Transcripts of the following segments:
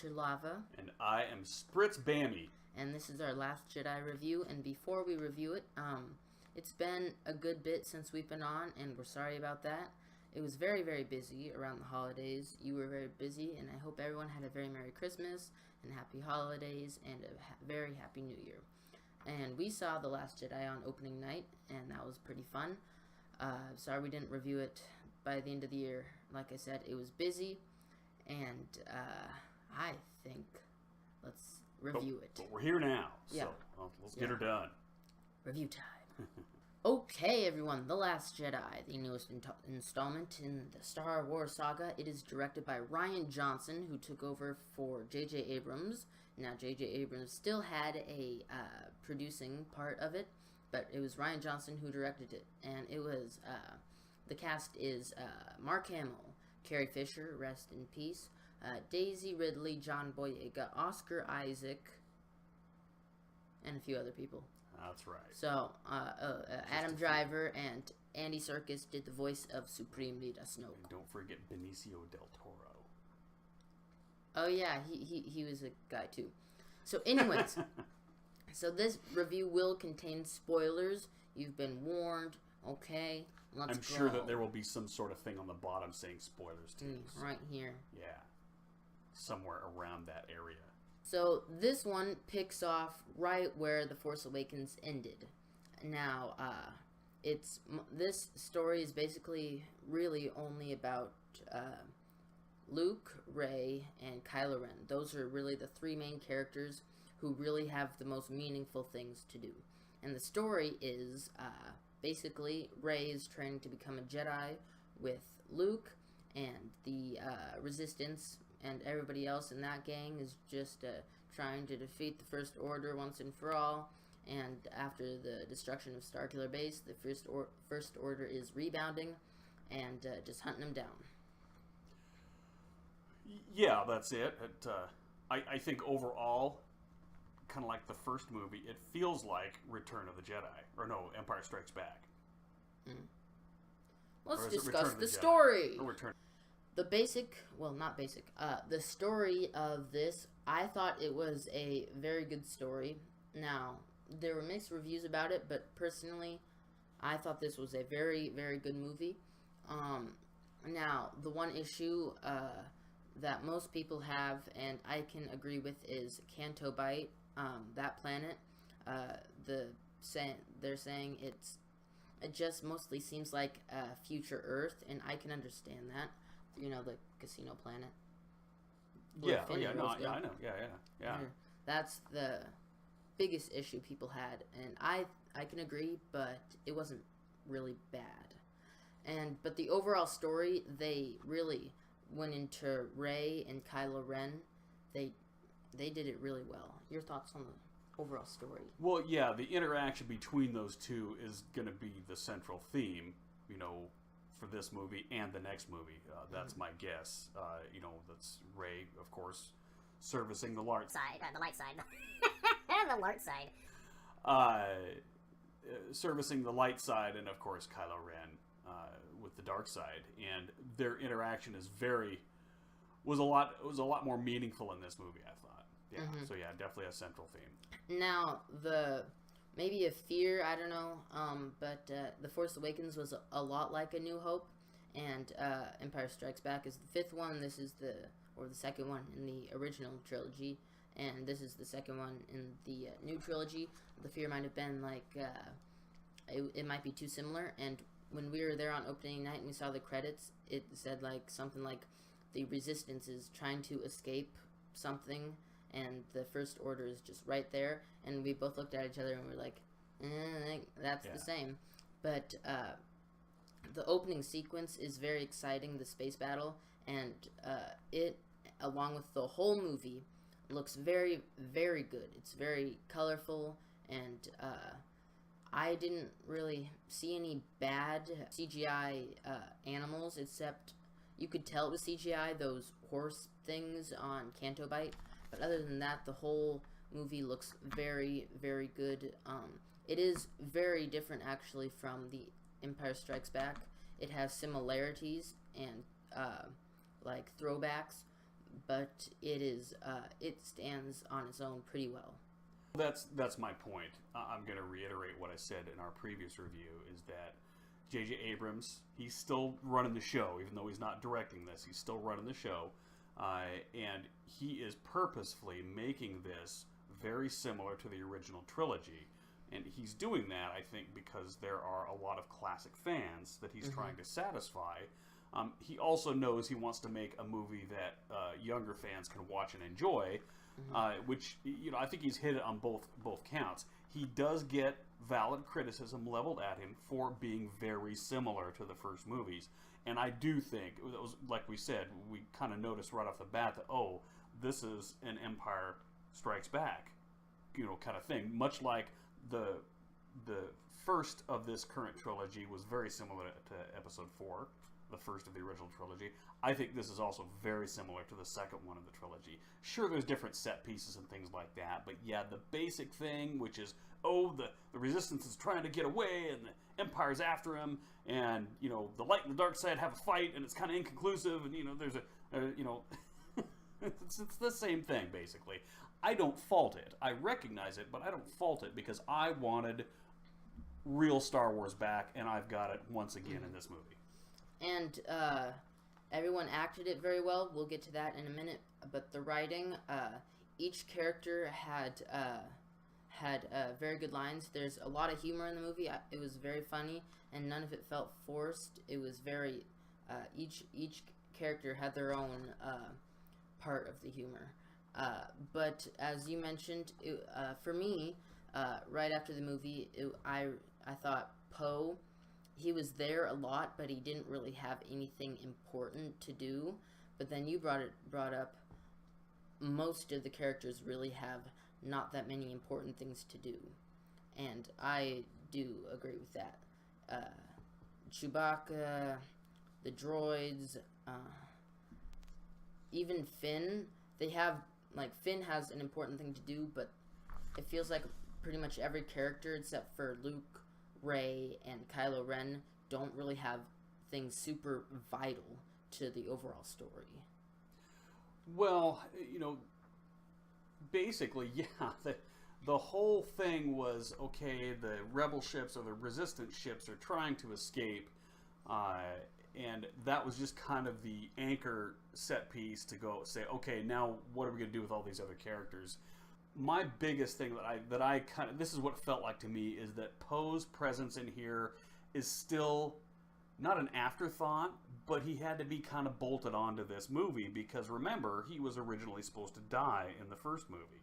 Teacher Lava. And I am Spritz Bammy. And this is our Last Jedi review. And before we review it, it's been a good bit since we've been on, and we're sorry about that. It was very, very busy around the holidays. You were very busy, and I hope everyone had a very Merry Christmas and Happy Holidays and a very Happy New Year. And we saw The Last Jedi on opening night, and that was pretty fun. Sorry we didn't review it by the end of the year. Like I said, it was busy, and I think let's review it. But we're here now, Yeah. so let's get her done. Review time. Okay, everyone, The Last Jedi, the newest installment in the Star Wars saga. It is directed by Rian Johnson, who took over for J.J. Abrams. Now, J.J. Abrams still had a producing part of it, but it was Rian Johnson who directed it. And it was, the cast is Mark Hamill, Carrie Fisher, rest in peace, Daisy Ridley, John Boyega, Oscar Isaac, and a few other people. That's right. So, Adam Driver and Andy Serkis did the voice of Supreme Leader Snoke. And don't forget Benicio del Toro. Oh yeah, he was a guy too. So anyways, so this review will contain spoilers. You've been warned. Okay, let's I'm sure that there will be some sort of thing on the bottom saying spoilers too. Right here. Yeah. Somewhere around that area. So this one picks off right where The Force Awakens ended. Now, this story is basically really only about Luke, Rey, and Kylo Ren. Those are really the three main characters who really have the most meaningful things to do. And the story is basically Rey is training to become a Jedi with Luke, and the Resistance and everybody else in that gang is just trying to defeat the First Order once and for all. And after the destruction of Starkiller Base, the First Order is rebounding and just hunting them down. Yeah, that's it. I think overall, kind of like the first movie, it feels like Return of the Jedi. Or no, Empire Strikes Back. Let's discuss the story. Or Return. The story of this, I thought it was a very good story. Now, there were mixed reviews about it, but personally, I thought this was a very, very good movie. Now, the one issue that most people have, and I can agree with, is Canto Bight, that planet. They're saying it just mostly seems like future Earth, and I can understand that. You know, the casino planet. Yeah, I know. Yeah. That's the biggest issue people had, and I can agree, but it wasn't really bad. But the overall story, they really went into Rey and Kylo Ren. They did it really well. Your thoughts on the overall story? Well, yeah, the interaction between those two is going to be the central theme, you know, for this movie and the next movie. That's my guess. That's Rey, of course, servicing the light side. The light side. The light side. Servicing the light side, and of course Kylo Ren with the dark side. And their interaction was a lot more meaningful in this movie, I thought. Yeah. So yeah, definitely a central theme. Now, maybe a fear, I don't know, but The Force Awakens was a lot like A New Hope, and Empire Strikes Back is the fifth one. This is the second one in the original trilogy, and this is the second one in the new trilogy. The fear might have been like, it might be too similar, and when we were there on opening night and we saw the credits, it said like something like the Resistance is trying to escape something, and the First Order is just right there, and we both looked at each other and we were like, that's the same. But the opening sequence is very exciting, the space battle, and it, along with the whole movie, looks very, very good. It's very colorful, and I didn't really see any bad CGI animals, except you could tell it was CGI, those horse things on Canto Bight. But other than that, the whole movie looks very, very good. It is very different, actually, from The Empire Strikes Back. It has similarities and, like, throwbacks, but it stands on its own pretty well. That's my point. I'm going to reiterate what I said in our previous review, is that J.J. Abrams, he's still running the show, even though he's not directing this. He's still running the show, and he is purposefully making this very similar to the original trilogy. And he's doing that, I think, because there are a lot of classic fans that he's trying to satisfy. He also knows he wants to make a movie that younger fans can watch and enjoy, which, I think he's hit it on both counts. He does get valid criticism leveled at him for being very similar to the first movies. And I do think, it was, like we said, we kind of noticed right off the bat that, oh, this is an Empire Strikes Back, kind of thing. Much like the first of this current trilogy was very similar to Episode 4, the first of the original trilogy. I think this is also very similar to the second one of the trilogy. Sure, there's different set pieces and things like that, but yeah, the basic thing, which is, the Resistance is trying to get away, and the Empire's after him, and, the light and the dark side have a fight, and it's kind of inconclusive, and, there's it's the same thing, basically. I don't fault it. I recognize it, but I don't fault it, because I wanted real Star Wars back, and I've got it once again in this movie. And everyone acted it very well. We'll get to that in a minute. But the writing, each character had very good lines. There's a lot of humor in the movie. It was very funny, and none of it felt forced. It was very each character had their own part of the humor. But as you mentioned, for me, right after the movie, I thought Poe, he was there a lot, but he didn't really have anything important to do. But then you brought up, most of the characters really have not that many important things to do, and I do agree with that. Chewbacca, the droids, even Finn, Finn has an important thing to do, but it feels like pretty much every character except for Luke, Rey, and Kylo Ren don't really have things super vital to the overall story. Well, basically, yeah, the whole thing was, okay, the rebel ships or the resistance ships are trying to escape, and that was just kind of the anchor set piece to go say, okay, now what are we going to do with all these other characters? My biggest thing that I kind of, this is what it felt like to me, is that Poe's presence in here is still not an afterthought, but he had to be kind of bolted onto this movie, because remember, he was originally supposed to die in the first movie.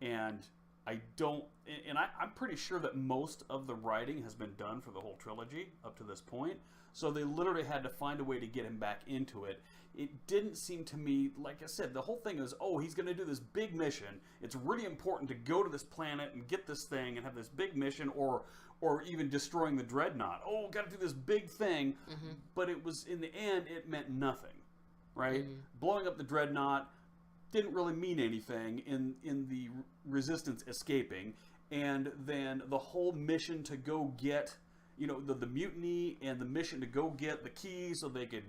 And I'm pretty sure that most of the writing has been done for the whole trilogy up to this point, so they literally had to find a way to get him back into it. It didn't seem to me, like I said, the whole thing is, he's going to do this big mission. It's really important to go to this planet and get this thing and have this big mission, or even destroying the Dreadnought. Got to do this big thing. But it was, in the end, it meant nothing, right? Blowing up the Dreadnought didn't really mean anything in the Resistance escaping, and then the whole mission to go get, the mutiny, and the mission to go get the key so they could,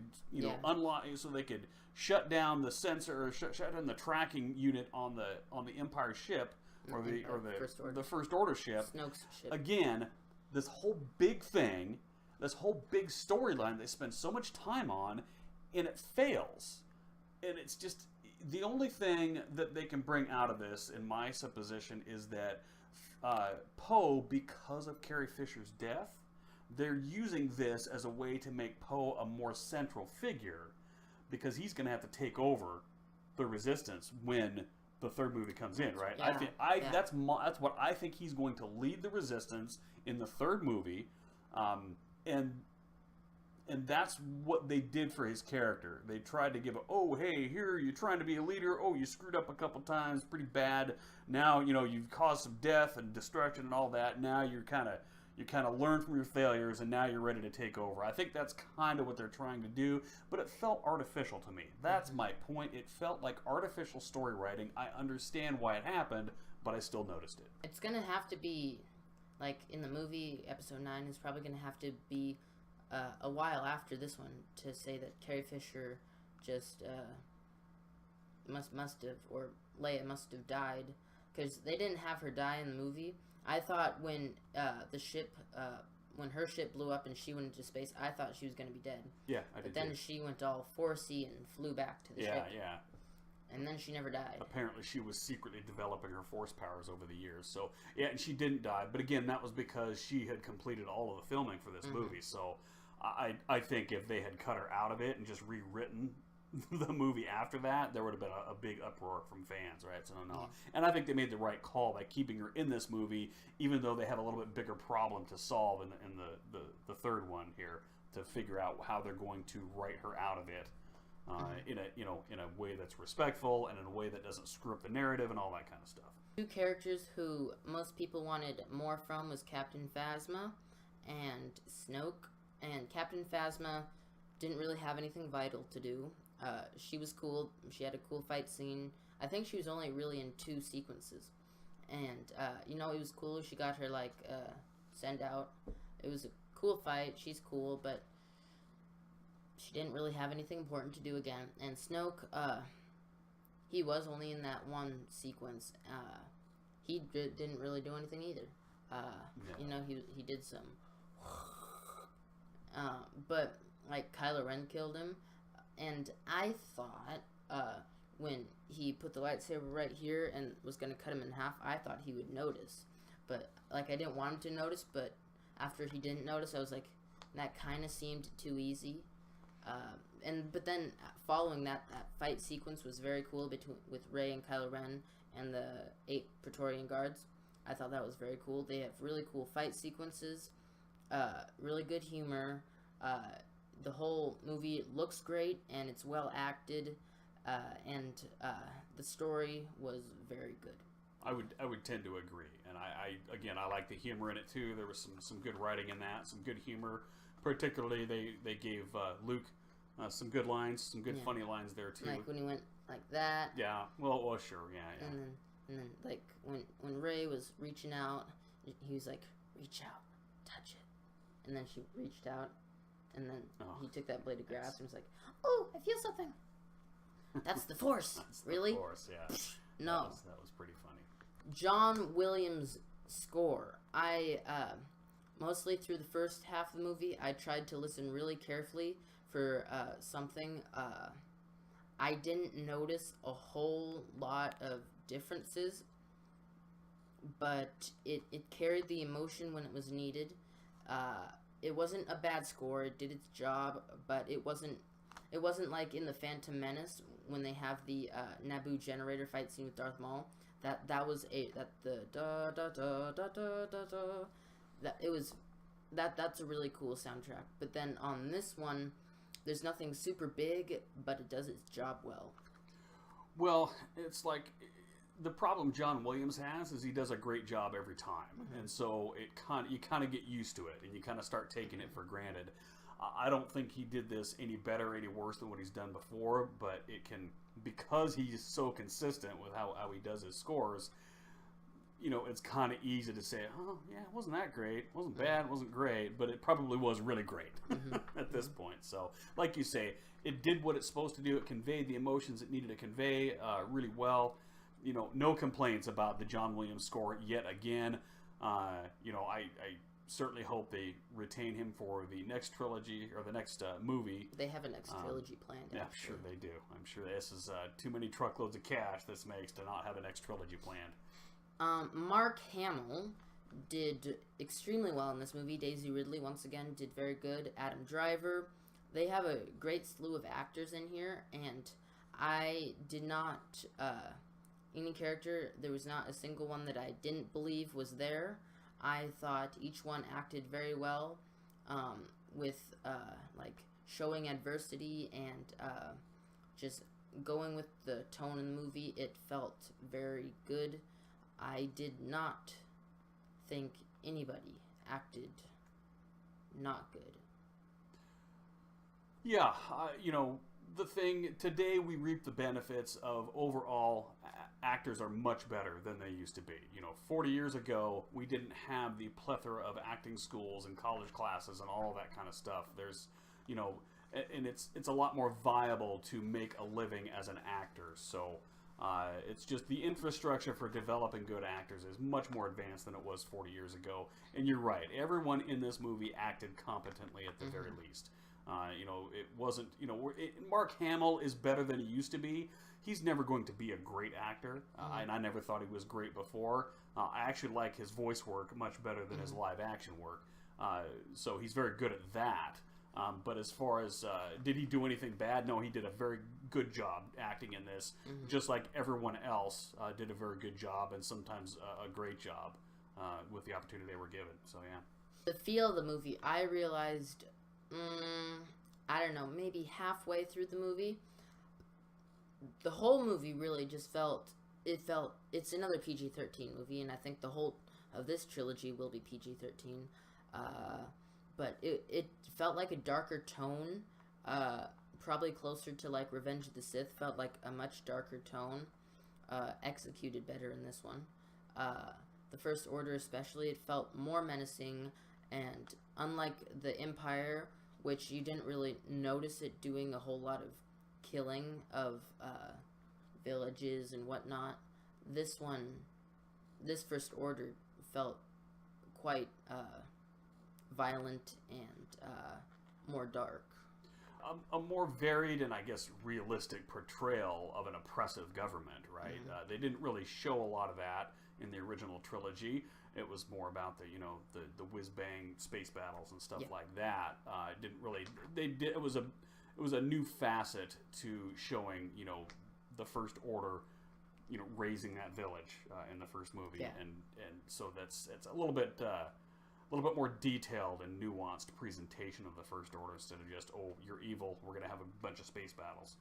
unlock, so they could shut down the sensor, or shut down the tracking unit on the Empire ship, or the First Order ship. Snoke's ship. Again, this whole big thing, this whole big storyline they spend so much time on, and it fails. And it's just, the only thing that they can bring out of this, in my supposition, is that Poe, because of Carrie Fisher's death, they're using this as a way to make Poe a more central figure, because he's going to have to take over the Resistance when the third movie comes in, right? Yeah. That's what I think he's going to lead the Resistance in the third movie, and that's what they did for his character. They tried to give hey, here, you're trying to be a leader. You screwed up a couple times, pretty bad. Now, you've caused some death and destruction and all that. Now you kind of learn from your failures, and now you're ready to take over. I think that's kind of what they're trying to do, but it felt artificial to me. That's my point. It felt like artificial story writing. I understand why it happened, but I still noticed it. It's going to have to be, like in the movie, Episode 9 is probably going to have to be a while after this one to say that Carrie Fisher just must have, or Leia must have died, because they didn't have her die in the movie. I thought when when her ship blew up and she went into space, I thought she was going to be dead. Yeah, I did. But then she went all Forcey and flew back to the ship. Yeah. And then she never died. Apparently, she was secretly developing her force powers over the years. So, yeah, and she didn't die. But again, that was because she had completed all of the filming for this movie. So, I think if they had cut her out of it and just rewritten the movie after that, there would have been a big uproar from fans, right? So, no. And I think they made the right call by keeping her in this movie, even though they have a little bit bigger problem to solve in the third one here, to figure out how they're going to write her out of it. In a way that's respectful and in a way that doesn't screw up the narrative and all that kind of stuff. Two characters who most people wanted more from was Captain Phasma and Snoke. And Captain Phasma didn't really have anything vital to do. She was cool. She had a cool fight scene. I think she was only really in 2 sequences. And, it was cool. She got her, send out. It was a cool fight. She's cool, but she didn't really have anything important to do again. And Snoke, he was only in that one sequence. He didn't really do anything either. He did some. But, Kylo Ren killed him. And I thought, when he put the lightsaber right here and was going to cut him in half, I thought he would notice. But, I didn't want him to notice, but after he didn't notice, I was like, that kind of seemed too easy. But then following that fight sequence was very cool with Rey and Kylo Ren and the 8 Praetorian Guards. I thought that was very cool. They have really cool fight sequences, really good humor. The whole movie looks great and it's well acted, and the story was very good. I would tend to agree, and I like the humor in it too. There was some good writing in that, some good humor. Particularly, they gave Luke some good lines, some good funny lines there too. Like when he went like that. Yeah. Well, sure. Yeah. And then like when Rey was reaching out, he was like, "Reach out, touch it," and then she reached out, and then he took that blade of grass and was like, "Oh, I feel something." That's the Force. That's really? The Force, yeah. No. That was pretty funny. John Williams' score. I mostly through the first half of the movie, I tried to listen really carefully for something. I didn't notice a whole lot of differences, but it carried the emotion when it was needed. It wasn't a bad score. It did its job, but it wasn't like in the Phantom Menace when they have the Naboo generator fight scene with Darth Maul. That's a really cool soundtrack. But then on this one, there's nothing super big, but it does its job well. Well, it's like the problem John Williams has is he does a great job every time, and so you kind of get used to it, and you kind of start taking it for granted. I don't think he did this any better, any worse than what he's done before, but it can, because he's so consistent with how he does his scores, it's kind of easy to say, oh, yeah, it wasn't that great. It wasn't bad. It wasn't great, but it probably was really great at this point. So, like you say, it did what it's supposed to do. It conveyed the emotions it needed to convey really well. No complaints about the John Williams score yet again. I certainly hope they retain him for the next trilogy or the next movie. They have a next trilogy planned. Yeah, I'm sure they do. I'm sure this is too many truckloads of cash this makes to not have a next trilogy planned. Mark Hamill did extremely well in this movie. Daisy Ridley, once again, did very good. Adam Driver. They have a great slew of actors in here, and I did not... any character, there was not a single one that I didn't believe was there. I thought each one acted very well, with showing adversity and just going with the tone in the movie. It felt very good. I did not think anybody acted not good. Yeah, the thing, today we reap the benefits of overall actors are much better than they used to be. 40 years ago, we didn't have the plethora of acting schools and college classes and all that kind of stuff. There's, and it's a lot more viable to make a living as an actor. So it's just the infrastructure for developing good actors is much more advanced than it was 40 years ago. And you're right, everyone in this movie acted competently at the very least. It wasn't, Mark Hamill is better than he used to be. He's never going to be a great actor, and I never thought he was great before. I actually like his voice work much better than his live action work. So he's very good at that. But as far as, did he do anything bad? No, he did a very good job acting in this, just like everyone else did a very good job, and sometimes a great job with the opportunity they were given. So, yeah. The feel of the movie, I realized, I don't know, maybe halfway through the movie, the whole movie really just it's another PG-13 movie, and I think the whole of this trilogy will be PG-13, but it felt like a darker tone, probably closer to like Revenge of the Sith, felt like a much darker tone, executed better in this one. The First Order especially, it felt more menacing, and unlike the Empire, which you didn't really notice it doing a whole lot of killing of villages and whatnot, this First Order felt quite violent and more dark. A more varied and, I guess, realistic portrayal of an oppressive government, right? They didn't really show a lot of that in the original trilogy. It was more about the whiz-bang space battles and stuff like that. It didn't really... It was a new facet to showing, the First Order, raising that village in the first movie, and so it's a little bit more detailed and nuanced presentation of the First Order instead of just, oh, you're evil, we're gonna have a bunch of space battles.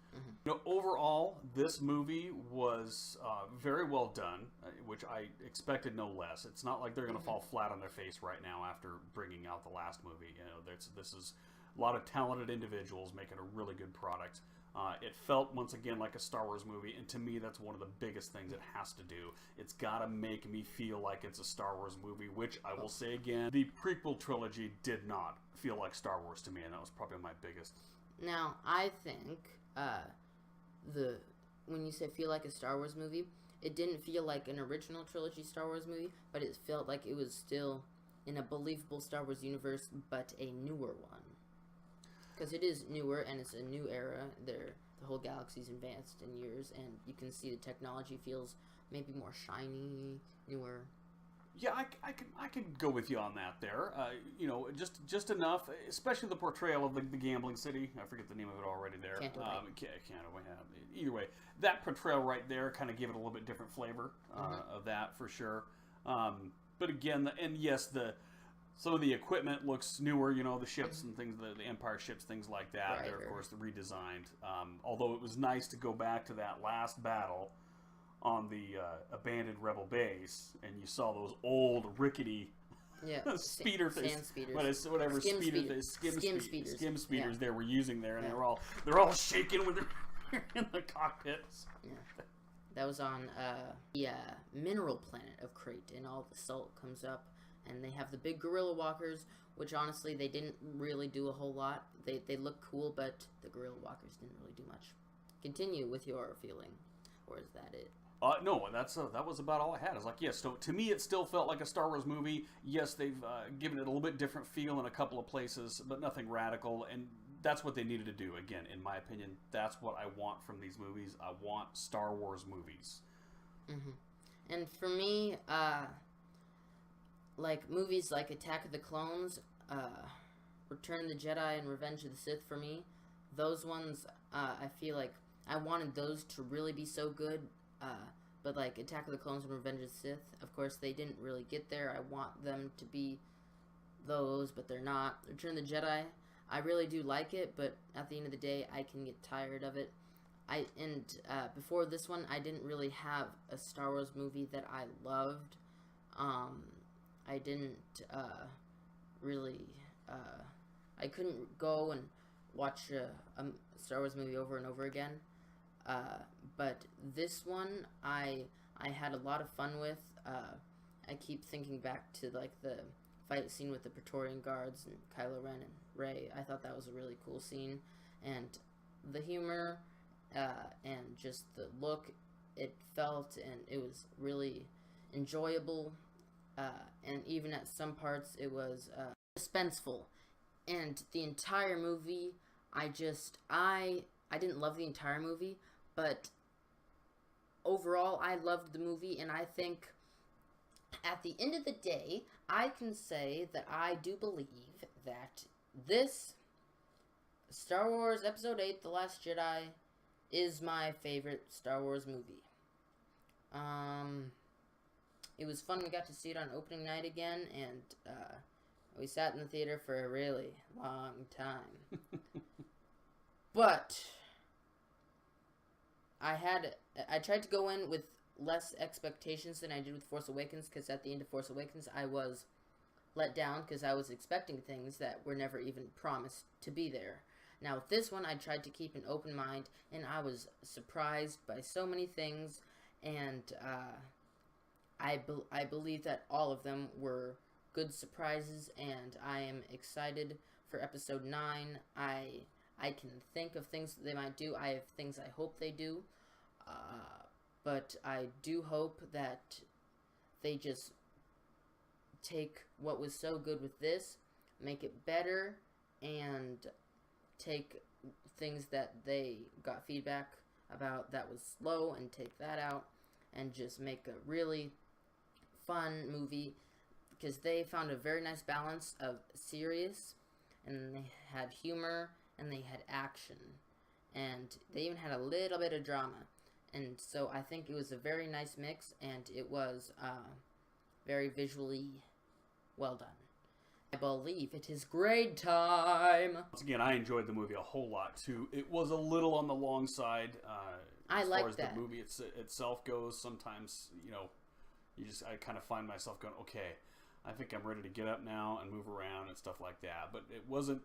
Overall, this movie was very well done, which I expected no less. It's not like they're gonna fall flat on their face right now after bringing out the last movie. This is a lot of talented individuals making a really good product. It felt, once again, like a Star Wars movie, and to me, that's one of the biggest things it has to do. It's got to make me feel like it's a Star Wars movie, which I will say again, the prequel trilogy did not feel like Star Wars to me, and that was probably my biggest. Now, I think when you say feel like a Star Wars movie, it didn't feel like an original trilogy Star Wars movie, but it felt like it was still in a believable Star Wars universe, but a newer one. Because it is newer, and it's a new era. The whole galaxy's advanced in years, and you can see the technology feels maybe more shiny, newer. Yeah, I can go with you on that there. Just enough, especially the portrayal of the gambling city. I forget the name of it already there. Canto. Either way, that portrayal right there kind of gave it a little bit different flavor of that for sure. But again, some of the equipment looks newer, the ships and things, the Empire ships, things like that. Right, they're, of course, redesigned. Although it was nice to go back to that last battle on the abandoned Rebel base, and you saw those old, rickety speeder things. Sand speeders. Whatever Skim skim speeders they were using there, and Yeah. they're all shaking when they're in the cockpits. Yeah. That was on the mineral planet of Crate, and all the salt comes up. And they have the big gorilla walkers, which honestly they didn't really do a whole lot. They look cool, but the gorilla walkers didn't really do much. Continue with your feeling, or is that it? No, that was about all I had. I was like, yes, so to me it still felt like a Star Wars movie. Yes, they've given it a little bit different feel in a couple of places, but nothing radical, and that's what they needed to do. Again, in my opinion, that's what I want from these movies. I want Star Wars movies. And for me, like movies like Attack of the Clones, Return of the Jedi, and Revenge of the Sith, for me, those ones, I feel like I wanted those to really be so good, but like Attack of the Clones and Revenge of the Sith, of course, they didn't really get there. I want them to be those, but they're not. Return of the Jedi, I really do like it, but at the end of the day, I can get tired of it. Before this one, I didn't really have a Star Wars movie that I loved. I didn't really, I couldn't go and watch a Star Wars movie over and over again, but this one I had a lot of fun with. I keep thinking back to like the fight scene with the Praetorian Guards and Kylo Ren and Rey. I thought that was a really cool scene. And the humor and just the look it felt, and it was really enjoyable. And even at some parts, it was suspenseful. And the entire movie, I didn't love the entire movie, but overall, I loved the movie, and I think at the end of the day, I can say that I do believe that this Star Wars Episode VIII, The Last Jedi, is my favorite Star Wars movie. It was fun. We got to see it on opening night again, and we sat in the theater for a really long time. But I tried to go in with less expectations than I did with Force Awakens, because at the end of Force Awakens, I was let down because I was expecting things that were never even promised to be there. Now, with this one, I tried to keep an open mind, and I was surprised by so many things, and I believe that all of them were good surprises, and I am excited for Episode 9. I can think of things that they might do. I have things I hope they do, but I do hope that they just take what was so good with this, make it better, and take things that they got feedback about that was slow and take that out and just make a really fun movie, because they found a very nice balance of serious, and they had humor, and they had action, and they even had a little bit of drama. And so I think it was a very nice mix, and it was very visually well done. I believe it is grade time. Once again, I enjoyed the movie a whole lot too. It was a little on the long side as far as the movie itself goes. Sometimes, I kind of find myself going, okay, I think I'm ready to get up now and move around and stuff like that. But it wasn't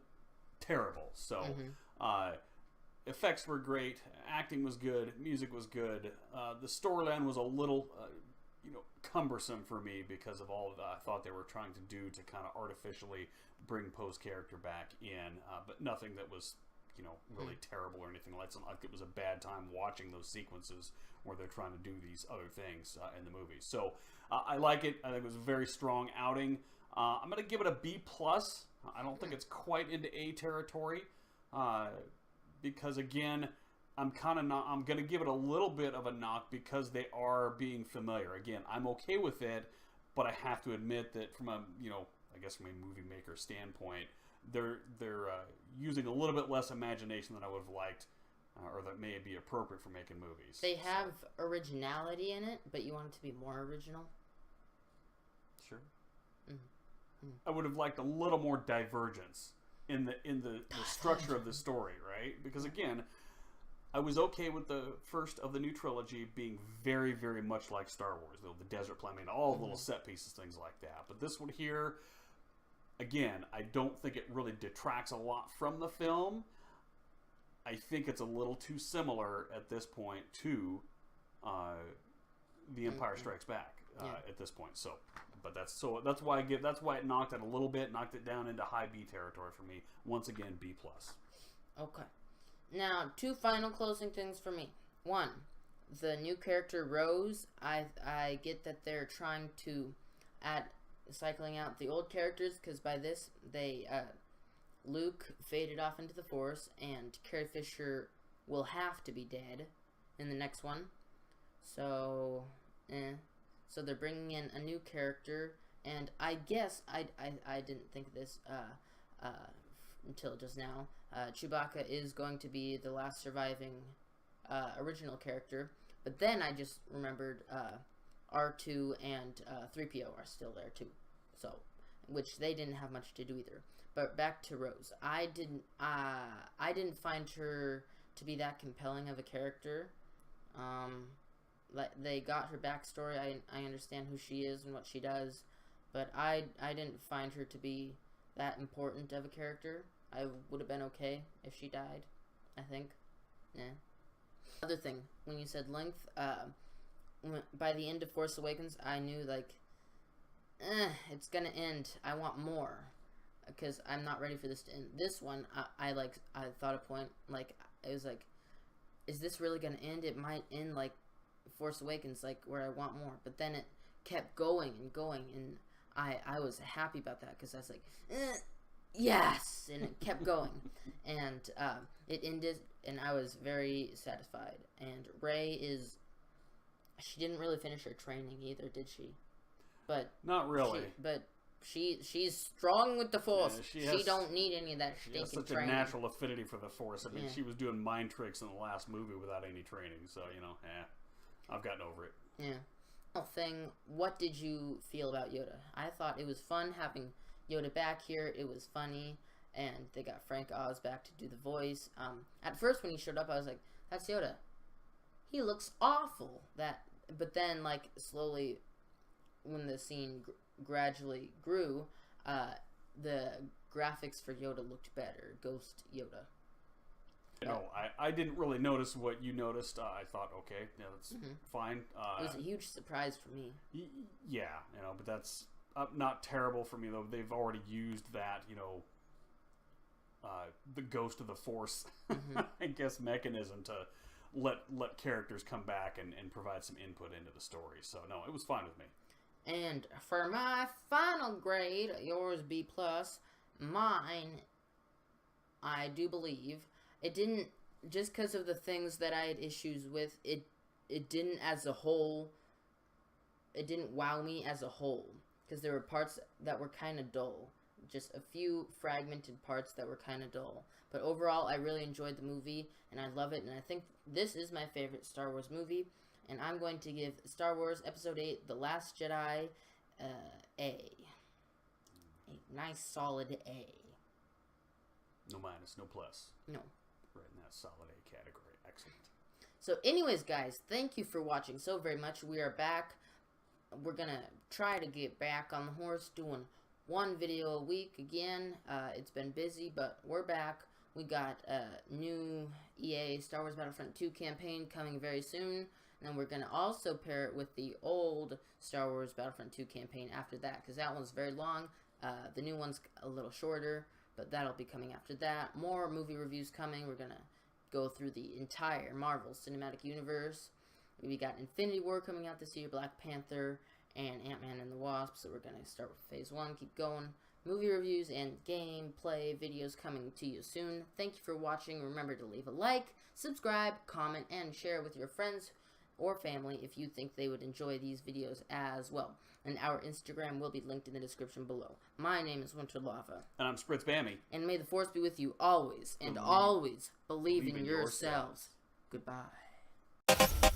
terrible. So effects were great, acting was good, music was good. The storyline was a little cumbersome for me because of all I thought they were trying to do to kind of artificially bring Poe's character back in, but nothing that was really terrible or anything like it was a bad time watching those sequences where they're trying to do these other things in the movie. So I like it. I think it was a very strong outing. I'm going to give it a B+. I don't think it's quite into A territory because, again, I'm going to give it a little bit of a knock because they are being familiar. Again, I'm okay with it, but I have to admit that from a movie maker standpoint, they're using a little bit less imagination than I would have liked, or that may be appropriate for making movies. They have originality in it, but you want it to be more original. Sure. I would have liked a little more divergence in the structure of the story, right? Because again, I was okay with the first of the new trilogy being very, very much like Star Wars, though the desert planet, all the little set pieces, things like that. But this one here, again, I don't think it really detracts a lot from the film. I think it's a little too similar at this point to The Empire Strikes Back at this point. So, but that's why it knocked it a little bit, knocked it down into high B territory for me. Once again, B+. Okay. Now, two final closing things for me. One, the new character Rose. I get that they're trying to cycling out the old characters, because by this Luke faded off into the Force, and Carrie Fisher will have to be dead in the next one. So they're bringing in a new character, and I guess I didn't think of this until just now. Chewbacca is going to be the last surviving original character, but then I just remembered R2 and 3PO are still there too, so which they didn't have much to do either. But back to Rose, I didn't find her to be that compelling of a character. Like they got her backstory. I understand who she is and what she does, but I didn't find her to be that important of a character. I would have been okay if she died, I think. Other thing, when you said length, by the end of Force Awakens, I knew, like, it's gonna end. I want more, because I'm not ready for this to end. This one, I thought a point, like, it was like, is this really gonna end? It might end like Force Awakens, like, where I want more. But then it kept going and going, and I was happy about that, because I was like, yes, and it kept going, and it ended, and I was very satisfied. And Rey she didn't really finish her training either, did she? But not really. She's strong with the Force. Yeah, she don't need any of that she has stinking such training. a natural affinity for the Force. I mean, Yeah. she was doing mind tricks in the last movie without any training, so, I've gotten over it. Yeah. Thing, what did you feel about Yoda? I thought it was fun having Yoda back here. It was funny, and they got Frank Oz back to do the voice. At first when he showed up, I was like, that's Yoda. He looks awful. But then, like, slowly, when the scene gradually grew, the graphics for Yoda looked better. Ghost Yoda. I didn't really notice what you noticed. I thought, okay, yeah, that's fine. It was a huge surprise for me. Yeah, but that's not terrible for me, though. They've already used that, the Ghost of the Force, I guess, mechanism to let characters come back and provide some input into the story. So, no, it was fine with me. And for my final grade, yours B+, mine, I do believe, it didn't, just because of the things that I had issues with, it didn't as a whole, it didn't wow me as a whole, because there were parts that were kind of dull, just a few fragmented parts that were kind of dull. But overall, I really enjoyed the movie, and I love it, and I think this is my favorite Star Wars movie, and I'm going to give Star Wars Episode VIII, The Last Jedi, A nice solid A. No minus, no plus. No. Right in that solid A category. Excellent. So anyways, guys, thank you for watching so very much. We are back. We're going to try to get back on the horse, doing one video a week again. It's been busy, but we're back. We got a new EA Star Wars Battlefront 2 campaign coming very soon. And then we're going to also pair it with the old Star Wars Battlefront 2 campaign after that, because that one's very long. The new one's a little shorter, but that'll be coming after that. More movie reviews coming. We're going to go through the entire Marvel Cinematic Universe. We got Infinity War coming out this year, Black Panther, and Ant-Man and the Wasp. So we're going to start with Phase 1, keep going. Movie reviews and gameplay videos coming to you soon. Thank you for watching. Remember to leave a like, subscribe, comment, and share with your friends or family if you think they would enjoy these videos as well. And our Instagram will be linked in the description below. My name is Winter Lava. And I'm Spritz Bammy. And may the Force be with you always, and always believe in yourselves. Goodbye.